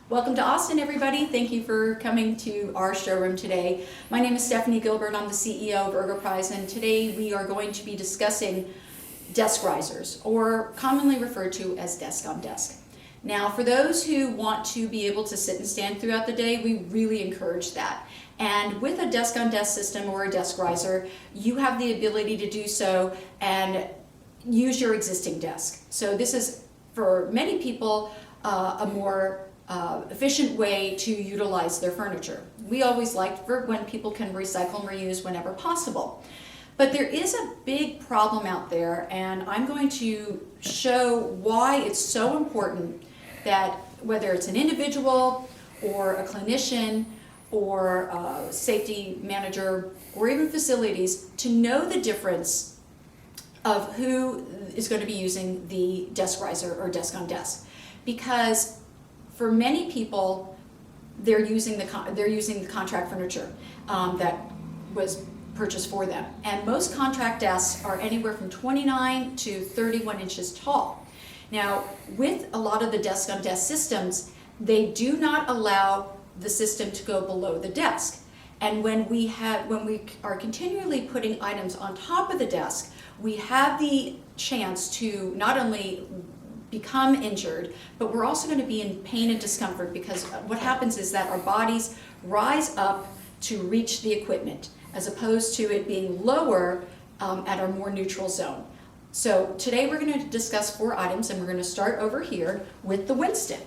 Welcome to Austin, everybody. Thank you for coming to our showroom today. My name is Stephanie Gilbert. I'm the CEO of Ergoprise, and today we are going to be discussing desk risers, or commonly referred to as desk on desk. Now, for those who want to be able to sit and stand throughout the day, we really encourage that. And with a desk on desk system or a desk riser, you have the ability to do so and use your existing desk. So this is, for many people, a more efficient way to utilize their furniture. We always liked for when people can recycle and reuse whenever possible. But there is a big problem out there, and I'm going to show why it's so important that whether it's an individual or a clinician or a safety manager or even facilities, to know the difference of who is going to be using the desk riser or desk on desk. Because for many people, they're using the contract furniture that was purchased for them. And most contract desks are anywhere from 29 to 31 inches tall. Now, with a lot of the desk on desk systems, they do not allow the system to go below the desk. And when we are continually putting items on top of the desk, we have the chance to not only become injured, but we're also going to be in pain and discomfort, because what happens is that our bodies rise up to reach the equipment as opposed to it being lower at our more neutral zone. So today we're going to discuss 4 items, and we're going to start over here with the Winston.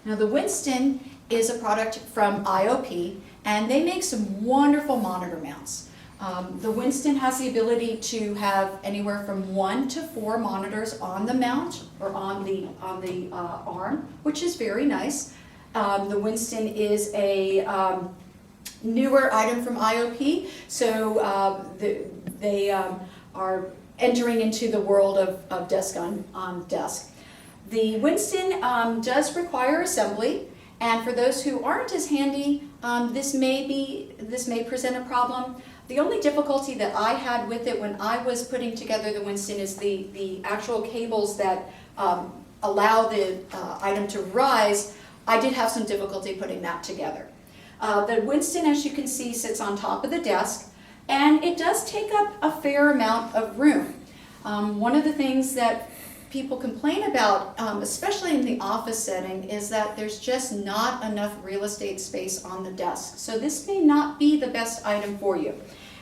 Now, the Winston is a product from IOP, and they make some wonderful monitor mounts. The Winston has the ability to have anywhere from 1 to 4 monitors on the mount or on the arm, which is very nice. The Winston is a newer item from IOP, so they are entering into the world of desk on desk. The Winston does require assembly, and for those who aren't as handy, this may present a problem. The only difficulty that I had with it when I was putting together the Winston is the actual cables that allow the item to rise. I did have some difficulty putting that together. The Winston, as you can see, sits on top of the desk, and it does take up a fair amount of room. One of the things that people complain about, especially in the office setting, is that there's just not enough real estate space on the desk. So this may not be the best item for you.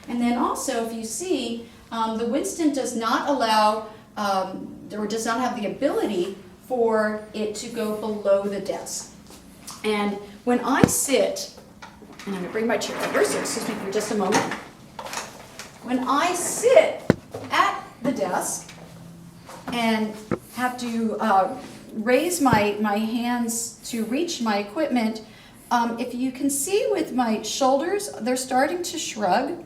And then also, if you see, the Winston does not allow, or does not have the ability for it to go below the desk. And when I sit, and I'm going to bring my chair over, so excuse me for just a moment. When I sit at the desk and have to raise my hands to reach my equipment, if you can see with my shoulders, they're starting to shrug.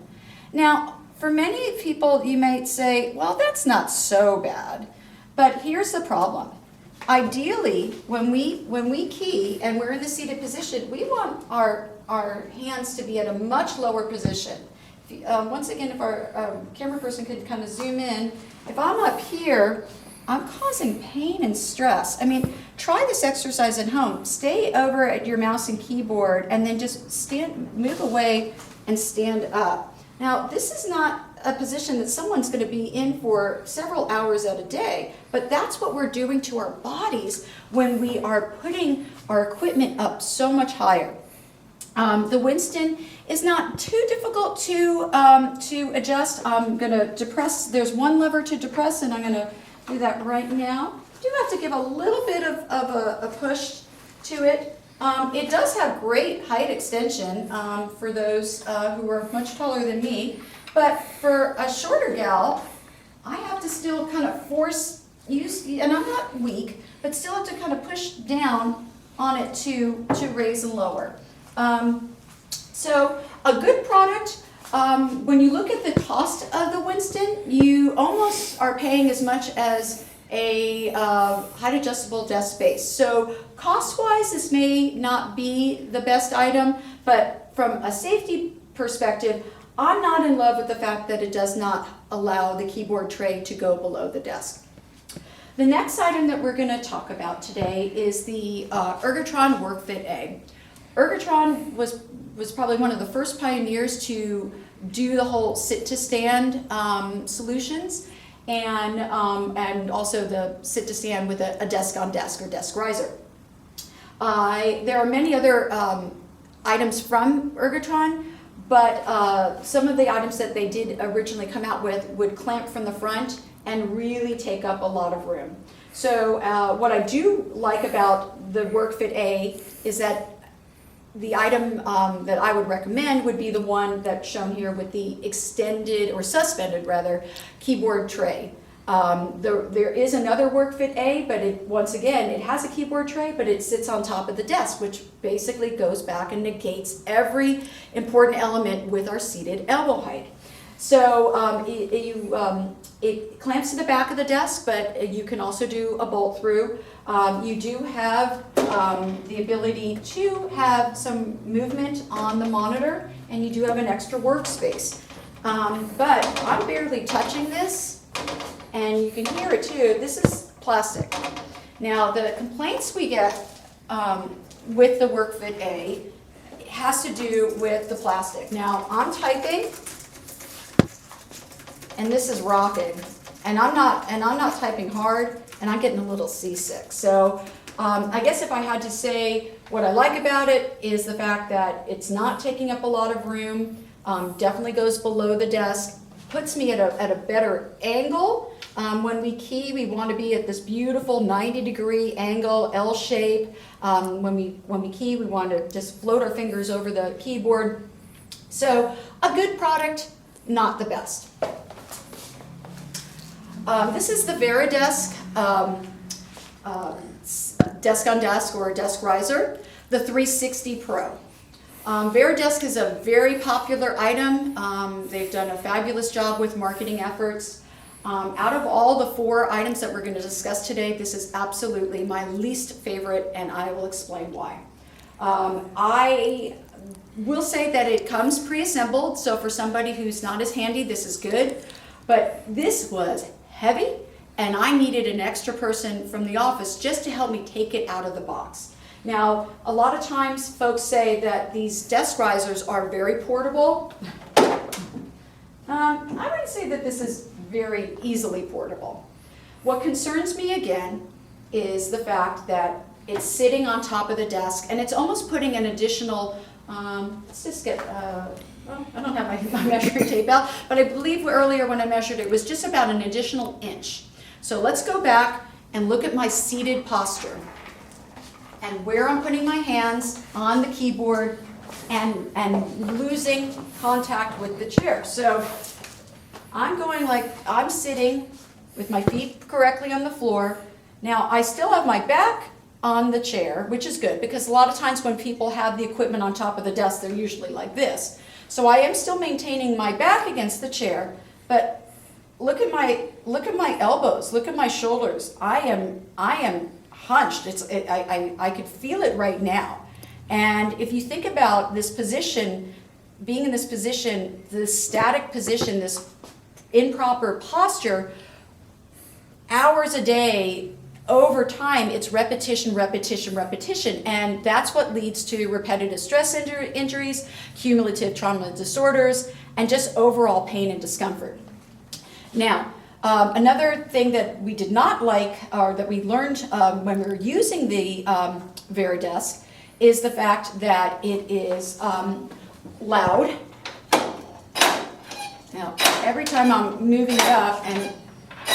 Now, for many people, you might say, well, that's not so bad. But here's the problem. Ideally, when we key and we're in the seated position, we want our hands to be at a much lower position. Once again, if our camera person could kind of zoom in, if I'm up here, I'm causing pain and stress. I mean, try this exercise at home. Stay over at your mouse and keyboard, and then just move away and stand up. Now, this is not a position that someone's going to be in for several hours at a day, but that's what we're doing to our bodies when we are putting our equipment up so much higher. The Winston is not too difficult to adjust. I'm going to depress. There's one lever to depress, and I'm going to do that right now. You do have to give a little bit of a push to it. It does have great height extension for those who are much taller than me, but for a shorter gal, I have to still kind of and I'm not weak, but still have to kind of push down on it to raise and lower. So a good product, when you look at the cost of the Winston, you almost are paying as much as a height adjustable desk space. So cost-wise, this may not be the best item, but from a safety perspective, I'm not in love with the fact that it does not allow the keyboard tray to go below the desk. The next item that we're going to talk about today is the Ergotron Wrokfit-A. Ergotron was probably one of the first pioneers to do the whole sit-to-stand solutions, and also the sit-to-stand with a desk-on-desk or desk riser. There are many other items from Ergotron, but some of the items that they did originally come out with would clamp from the front and really take up a lot of room. So what I do like about the Wrokfit-A is that the item that I would recommend would be the one that's shown here with the extended, or suspended rather, keyboard tray. There is another Wrokfit-A, but once again, it has a keyboard tray, but it sits on top of the desk, which basically goes back and negates every important element with our seated elbow height. So it clamps to the back of the desk, but you can also do a bolt through. You do have the ability to have some movement on the monitor, and you do have an extra workspace. But I'm barely touching this, and you can hear it too. This is plastic. Now, the complaints we get with the Wrokfit-A has to do with the plastic. Now, I'm typing, and this is rocking, and I'm not typing hard, and I'm getting a little seasick. So I guess if I had to say what I like about it is the fact that it's not taking up a lot of room, definitely goes below the desk, puts me at a better angle. When we key, we want to be at this beautiful 90-degree angle, L shape. When we key, we want to just float our fingers over the keyboard. So a good product, not the best. This is the Varidesk desk-on-desk or desk riser, the 360 Pro. Varidesk is a very popular item. They've done a fabulous job with marketing efforts. Out of all the 4 items that we're going to discuss today, this is absolutely my least favorite, and I will explain why. I will say that it comes pre-assembled, so for somebody who's not as handy, this is good. But this was heavy, and I needed an extra person from the office just to help me take it out of the box. Now, a lot of times folks say that these desk risers are very portable. I wouldn't say that this is very easily portable. What concerns me again is the fact that it's sitting on top of the desk, and it's almost putting an additional, let's just get, well, I don't have my measuring tape out, but I believe earlier when I measured it was just about an additional inch. So let's go back and look at my seated posture and where I'm putting my hands on the keyboard and losing contact with the chair. So I'm going like I'm sitting with my feet correctly on the floor. Now I still have my back on the chair, which is good because a lot of times when people have the equipment on top of the desk, they're usually like this. So I am still maintaining my back against the chair, but look at my elbows, look at my shoulders. I am hunched. I could feel it right now. And if you think about this position, being in this position, this static position, this improper posture, hours a day, over time, it's repetition, repetition, repetition, and that's what leads to repetitive stress injuries, cumulative trauma disorders, and just overall pain and discomfort. Now, another thing that we did not like, or that we learned when we were using the Varidesk, is the fact that it is loud. Now, every time I'm moving it up and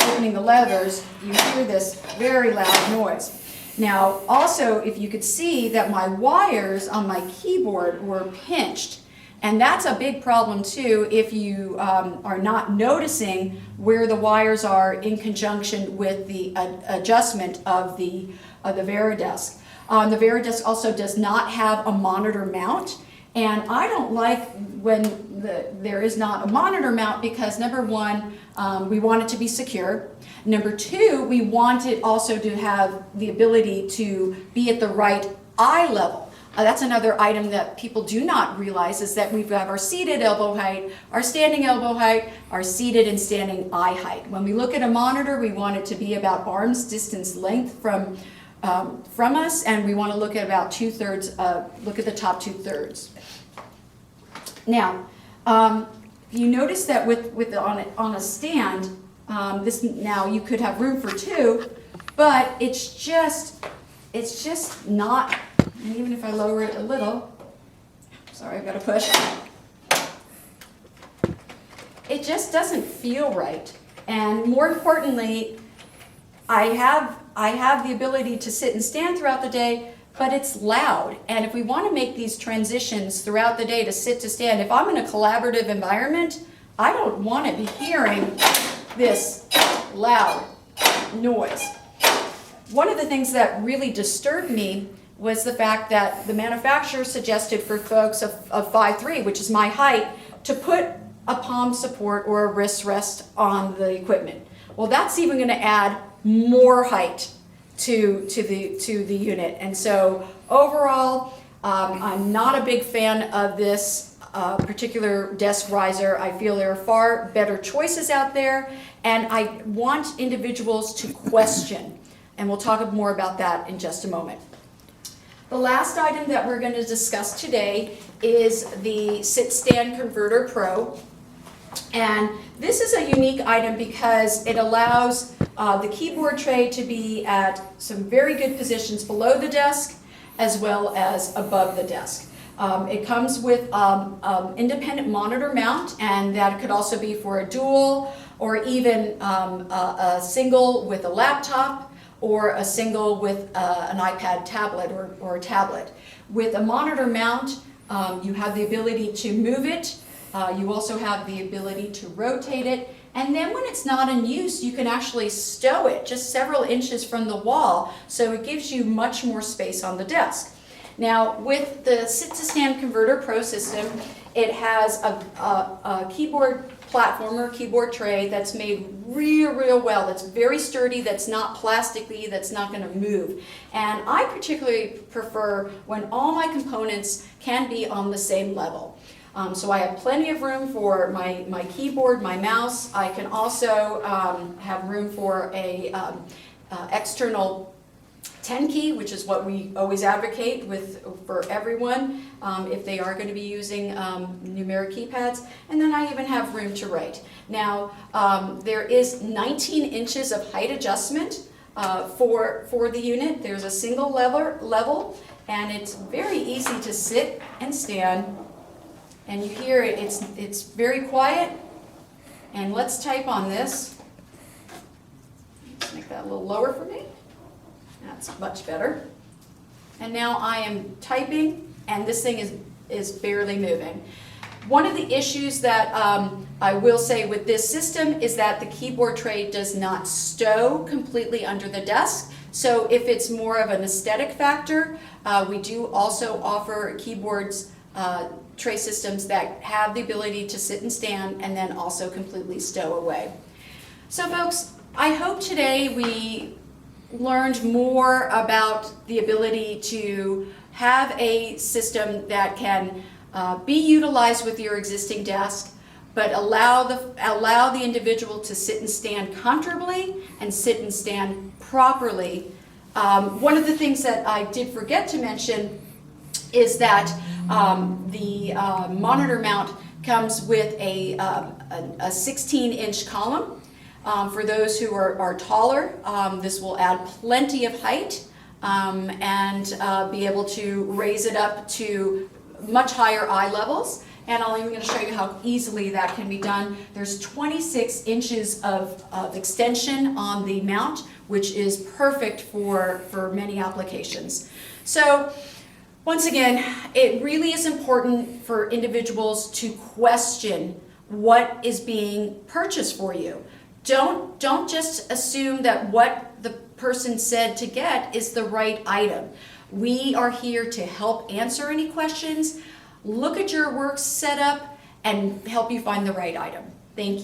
opening the levers, you hear this very loud noise. Now, also, if you could see that my wires on my keyboard were pinched, and that's a big problem too if you are not noticing where the wires are in conjunction with the adjustment of the Varidesk. The Varidesk also does not have a monitor mount, and I don't like when there is not a monitor mount because number one, we want it to be secure. Number two, we want it also to have the ability to be at the right eye level. That's another item that people do not realize, is that we have our seated elbow height, our standing elbow height, our seated and standing eye height. When we look at a monitor, we want it to be about arm's distance length from us, and we want to look at about 2/3, look at the top 2/3. Now, you notice that on a stand, now you could have room for two, but it's just not. And even if I lower it a little, sorry, I've got to push. It just doesn't feel right. And more importantly, I have the ability to sit and stand throughout the day, but it's loud. And if we want to make these transitions throughout the day to sit to stand, if I'm in a collaborative environment, I don't want to be hearing this loud noise. One of the things that really disturbed me was the fact that the manufacturer suggested for folks of 5'3", which is my height, to put a palm support or a wrist rest on the equipment. Well, that's even going to add more height to the unit. And so overall, I'm not a big fan of this particular desk riser. I feel there are far better choices out there, and I want individuals to question. And we'll talk more about that in just a moment. The last item that we're going to discuss today is the Sit-Stand Converter Pro. And this is a unique item because it allows the keyboard tray to be at some very good positions below the desk as well as above the desk. It comes with independent monitor mount, and that could also be for a dual or even a single with a laptop, or a single with an iPad tablet or a tablet. With a monitor mount, you have the ability to move it. You also have the ability to rotate it. And then when it's not in use, you can actually stow it just several inches from the wall, so it gives you much more space on the desk. Now, with the Sit-to-Stand Converter Pro system, it has a keyboard platform or keyboard tray that's made real well, that's very sturdy, that's not plasticky, that's not going to move. And I particularly prefer when all my components can be on the same level. So I have plenty of room for my keyboard, my mouse. I can also have room for a external 10 key, which is what we always advocate for everyone if they are going to be using numeric keypads. And then I even have room to write. Now, there is 19 inches of height adjustment for the unit. There's a single level, and it's very easy to sit and stand. And you hear it, it's very quiet. And let's type on this. Let's make that a little lower for me. That's much better. And now I am typing, and this thing is barely moving. One of the issues that I will say with this system is that the keyboard tray does not stow completely under the desk. So if it's more of an aesthetic factor, we do also offer keyboards tray systems that have the ability to sit and stand and then also completely stow away. So folks, I hope today we learned more about the ability to have a system that can be utilized with your existing desk, but allow the individual to sit and stand comfortably and sit and stand properly. One of the things that I did forget to mention is that the monitor mount comes with a 16-inch column. For those who are taller, this will add plenty of height and be able to raise it up to much higher eye levels. And I'm even going to show you how easily that can be done. There's 26 inches of extension on the mount, which is perfect for many applications. So once again, it really is important for individuals to question what is being purchased for you. Don't just assume that what the person said to get is the right item. We are here to help answer any questions, look at your work setup, and help you find the right item. Thank you.